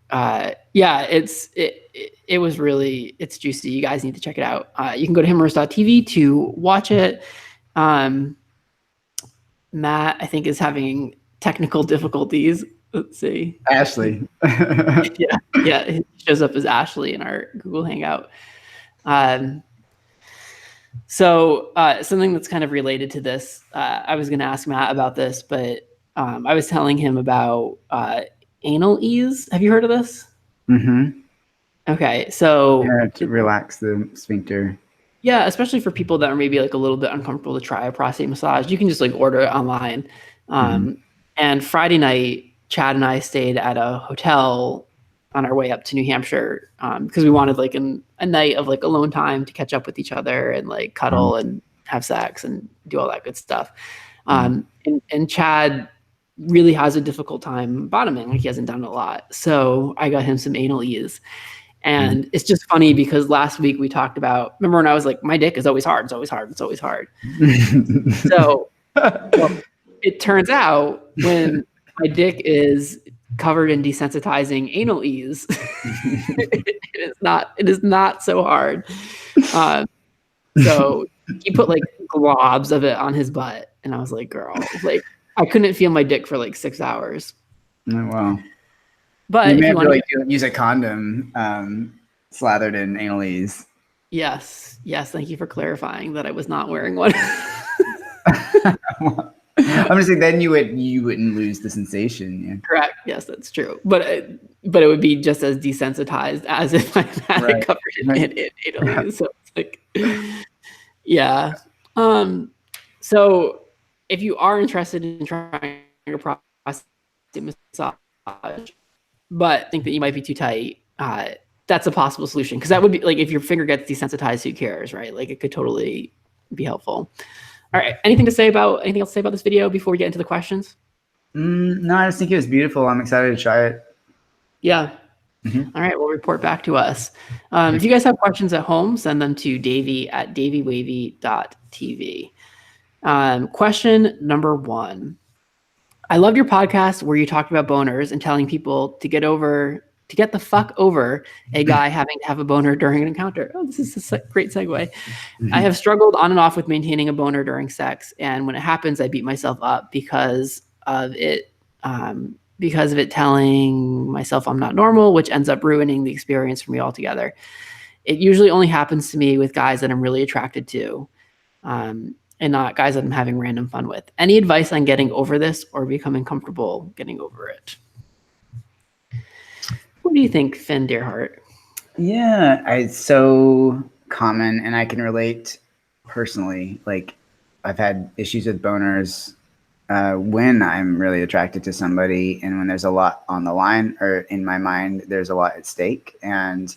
yeah, it was really, it's juicy. You guys need to check it out. You can go to himeros.tv to watch it. Matt, I think, is having technical difficulties. Let's see. Ashley. yeah, it shows up as Ashley in our Google Hangout. So something that's kind of related to this, I was going to ask Matt about this, but I was telling him about anal ease. Have you heard of this? Mm-hmm. Okay, so to relax the sphincter. Yeah, especially for people that are maybe like a little bit uncomfortable to try a prostate massage, you can just like order it online. And Friday night, Chad and I stayed at a hotel on our way up to New Hampshire because we wanted like a night of like alone time to catch up with each other and like cuddle and have sex and do all that good stuff. And Chad really has a difficult time bottoming. Like he hasn't done it a lot. So I got him some anal ease. And it's just funny because last week we talked about, remember when I was like, my dick is always hard. It's always hard. It's always hard. So well, it turns out when my dick is covered in desensitizing anal ease, it is not so hard. So he put like globs of it on his butt. And I was like, girl, like I couldn't feel my dick for like 6 hours. Oh, wow. But you may have to like use a condom slathered in anal ease. Yes. Thank you for clarifying that I was not wearing one. I'm just saying, then you wouldn't lose the sensation. Yeah. Correct. Yes, that's true. But it would be just as desensitized as if I had it covered in anal ease. So it's like, yeah. So if you are interested in trying a prostate massage, but think that you might be too tight, that's a possible solution. Cause that would be like, if your finger gets desensitized, who cares, right? Like it could totally be helpful. All right. Anything else to say about this video before we get into the questions? No, I just think it was beautiful. I'm excited to try it. Yeah. All right. Well, report back to us. If you guys have questions at home, send them to Davey at daveywavey.tv. Question number 1. I love your podcast where you talked about boners and telling people to get the fuck over a guy having to have a boner during an encounter. Oh, this is a great segue. I have struggled on and off with maintaining a boner during sex. And when it happens, I beat myself up because of it telling myself I'm not normal, which ends up ruining the experience for me altogether. It usually only happens to me with guys that I'm really attracted to, and not guys that I'm having random fun with. Any advice on getting over this or becoming comfortable getting over it? What do you think, Finn Deerhart? Yeah, it's so common, and I can relate personally. Like, I've had issues with boners when I'm really attracted to somebody, and when there's a lot on the line, or in my mind, there's a lot at stake, and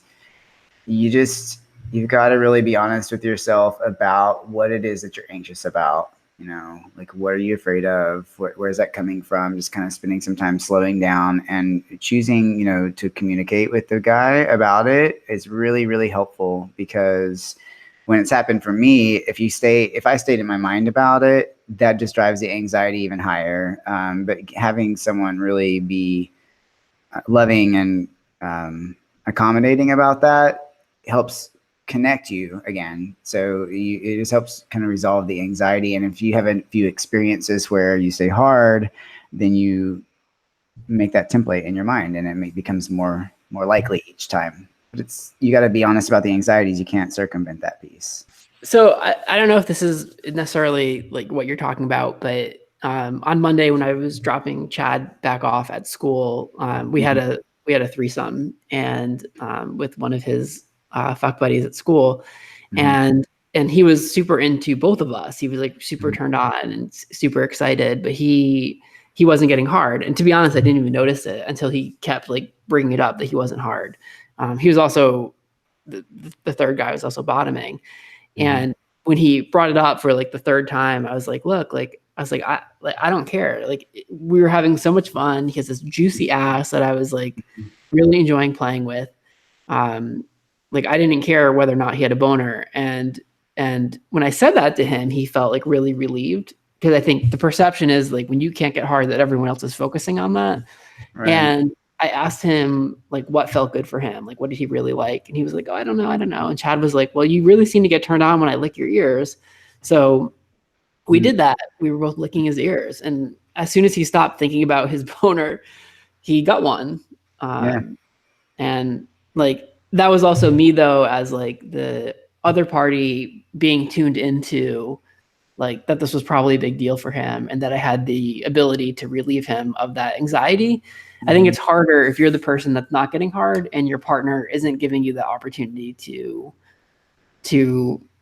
you've got to really be honest with yourself about what it is that you're anxious about. You know, like, what are you afraid of? Where is that coming from? Just kind of spending some time slowing down and choosing, you know, to communicate with the guy about it is really, really helpful, because when it's happened for me, if I stayed in my mind about it, that just drives the anxiety even higher. But having someone really be loving and accommodating about that helps connect you again. So it just helps kind of resolve the anxiety. And if you have a few experiences where you stay hard, then you make that template in your mind, and it becomes more likely each time. But you got to be honest about the anxieties. You can't circumvent that piece. So I don't know if this is necessarily like what you're talking about, but on Monday when I was dropping Chad back off at school, we had a threesome, and with one of his fuck buddies at school, and he was super into both of us. He was like super turned on and super excited, but he wasn't getting hard. And to be honest, I didn't even notice it until he kept like bringing it up that he wasn't hard. He was also the third guy was also bottoming, and when he brought it up for like the third time, I was like, look, like I don't care. Like, we were having so much fun. He has this juicy ass that I was like really enjoying playing with. Like, I didn't care whether or not he had a boner. And when I said that to him, he felt like really relieved, because I think the perception is like when you can't get hard that everyone else is focusing on that. Right. And I asked him like what felt good for him, like what did he really like, and he was like, oh, I don't know. And Chad was like, well, you really seem to get turned on when I lick your ears. So we did that. We were both licking his ears, and as soon as he stopped thinking about his boner, he got one. And like, that was also me though, as like the other party being tuned into like that this was probably a big deal for him, and that I had the ability to relieve him of that anxiety. I think it's harder if you're the person that's not getting hard and your partner isn't giving you the opportunity to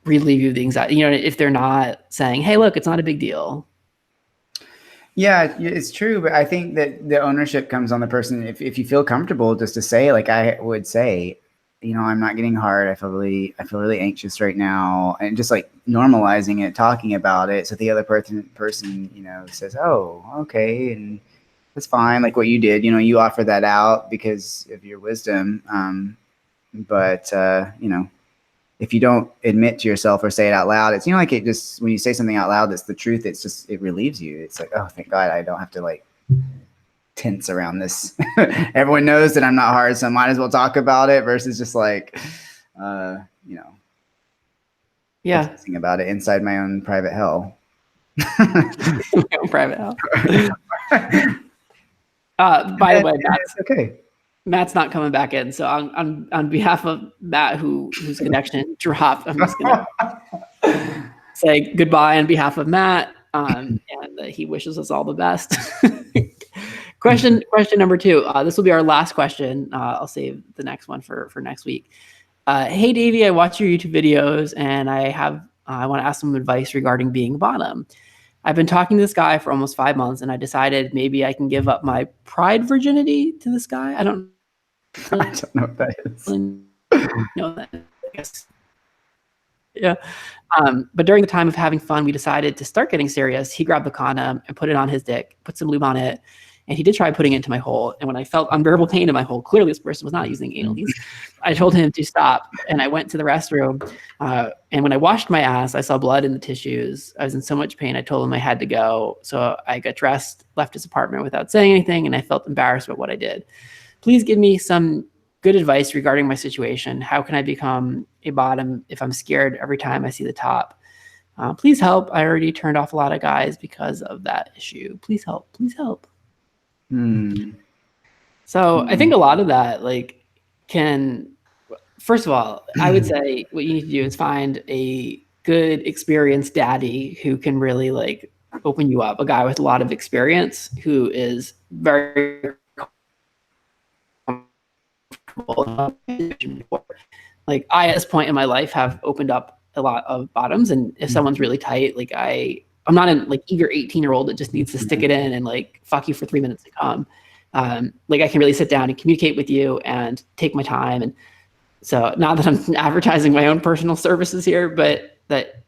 relieve you of the anxiety. You know, if they're not saying, hey, look, it's not a big deal. Yeah, it's true. But I think that the ownership comes on the person. If you feel comfortable just to say, like I would say, you know, I'm not getting hard. I feel really anxious right now. And just like normalizing it, talking about it. So the other person, you know, says, oh, okay. And that's fine. Like what you did, you know, you offer that out because of your wisdom. But you know, if you don't admit to yourself or say it out loud, it's, you know, like it just, when you say something out loud that's the truth, it's just, it relieves you. It's like, oh, thank God I don't have to like tense around this. Everyone knows that I'm not hard, so I might as well talk about it, versus just like, you know, thinking about it inside my own private hell. My own private hell. By the way, Matt's not coming back in. So on behalf of Matt, whose connection dropped, I'm just gonna say goodbye on behalf of Matt, and he wishes us all the best. Question number 2. This will be our last question. I'll save the next one for next week. Hey Davey, I watch your YouTube videos, and I want to ask some advice regarding being bottom. I've been talking to this guy for almost 5 months, and I decided maybe I can give up my pride virginity to this guy. I don't I don't know what that is. No, I guess. Yeah. But during the time of having fun, we decided to start getting serious. He grabbed the condom and put it on his dick, put some lube on it, and he did try putting it into my hole. And when I felt unbearable pain in my hole, clearly this person was not using anal-ese, I told him to stop. And I went to the restroom. And when I washed my ass, I saw blood in the tissues. I was in so much pain, I told him I had to go. So I got dressed, left his apartment without saying anything, and I felt embarrassed about what I did. Please give me some good advice regarding my situation. How can I become a bottom if I'm scared every time I see the top? Please help. I already turned off a lot of guys because of that issue. Please help. Please help. So I think a lot of that, like, first of all, I would say what you need to do is find a good, experienced daddy who can really like open you up. A guy with a lot of experience who is very like I, at this point in my life, have opened up a lot of bottoms, and if someone's really tight, like I'm not an like eager 18-year-old that just needs to stick it in and like fuck you for 3 minutes to come. Like I can really sit down and communicate with you and take my time. And so not that I'm advertising my own personal services here, but that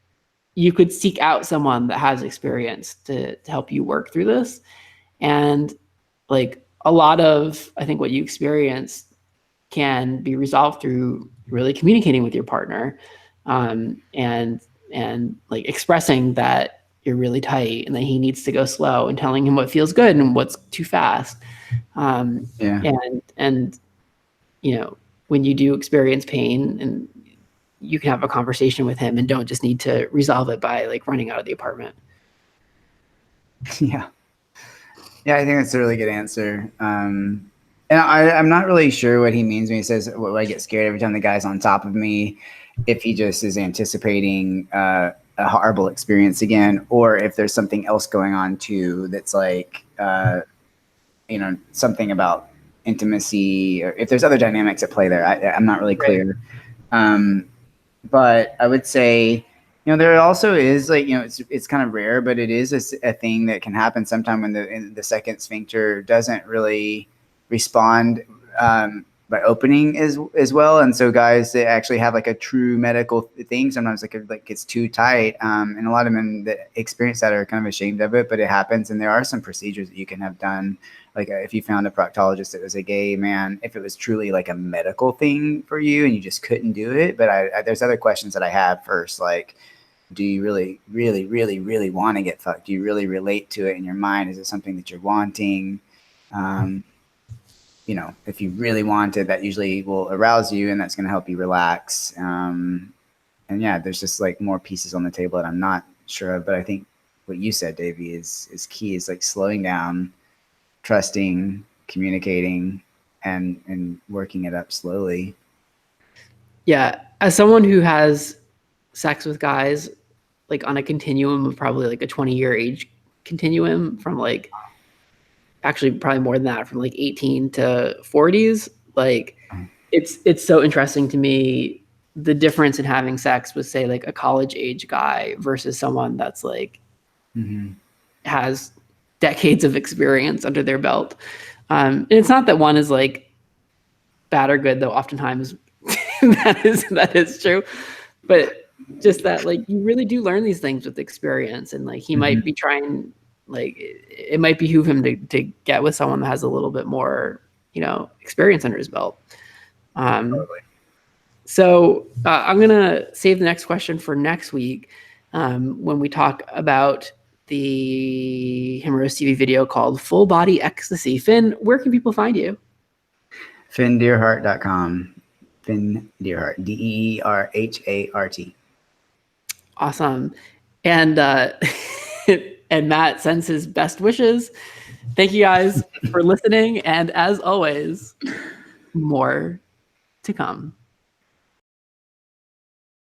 you could seek out someone that has experience to help you work through this. And like a lot of, I think what you experienced can be resolved through really communicating with your partner, and like expressing that you're really tight and that he needs to go slow, and telling him what feels good and what's too fast. And you know, when you do experience pain, and you can have a conversation with him and don't just need to resolve it by like running out of the apartment. Yeah, I think that's a really good answer. And I'm not really sure what he means when he says, well, I get scared every time the guy's on top of me, if he just is anticipating a horrible experience again, or if there's something else going on too that's like, you know, something about intimacy, or if there's other dynamics at play there. I'm not really clear. But I would say, you know, there also is like, you know, it's kind of rare, but it is a thing that can happen sometime when the second sphincter doesn't really respond by opening as well. And so guys that actually have like a true medical thing, sometimes like it's too tight, and a lot of men that experience that are kind of ashamed of it, but it happens. And there are some procedures that you can have done, like if you found a proctologist that was a gay man, if it was truly like a medical thing for you and you just couldn't do it. But there's other questions that I have first, like, do you really, really, really, really want to get fucked? Do you really relate to it in your mind? Is it something that you're wanting? You know, if you really want it, that usually will arouse you, and that's going to help you relax. And yeah, there's just like more pieces on the table that I'm not sure of, but I think what you said, Davey, is key. Is like slowing down, trusting, communicating, and working it up slowly. Yeah, as someone who has sex with guys like on a continuum of probably like a 20-year age continuum, from like actually probably more than that, from like 18 to 40s, like it's so interesting to me the difference in having sex with, say, like a college age guy versus someone that's like has decades of experience under their belt. And it's not that one is like bad or good, though oftentimes that is true, but just that like you really do learn these things with experience. And like he might be trying, like it might behoove him to get with someone that has a little bit more, you know, experience under his belt. Totally. So I'm going to save the next question for next week, when we talk about the Himeros TV video called Full Body Ecstasy. Finn, where can people find you? FinnDeerhart.com. Finn Deerhart, DEERHART. Awesome. And and Matt sends his best wishes. Thank you guys for listening. And as always, more to come.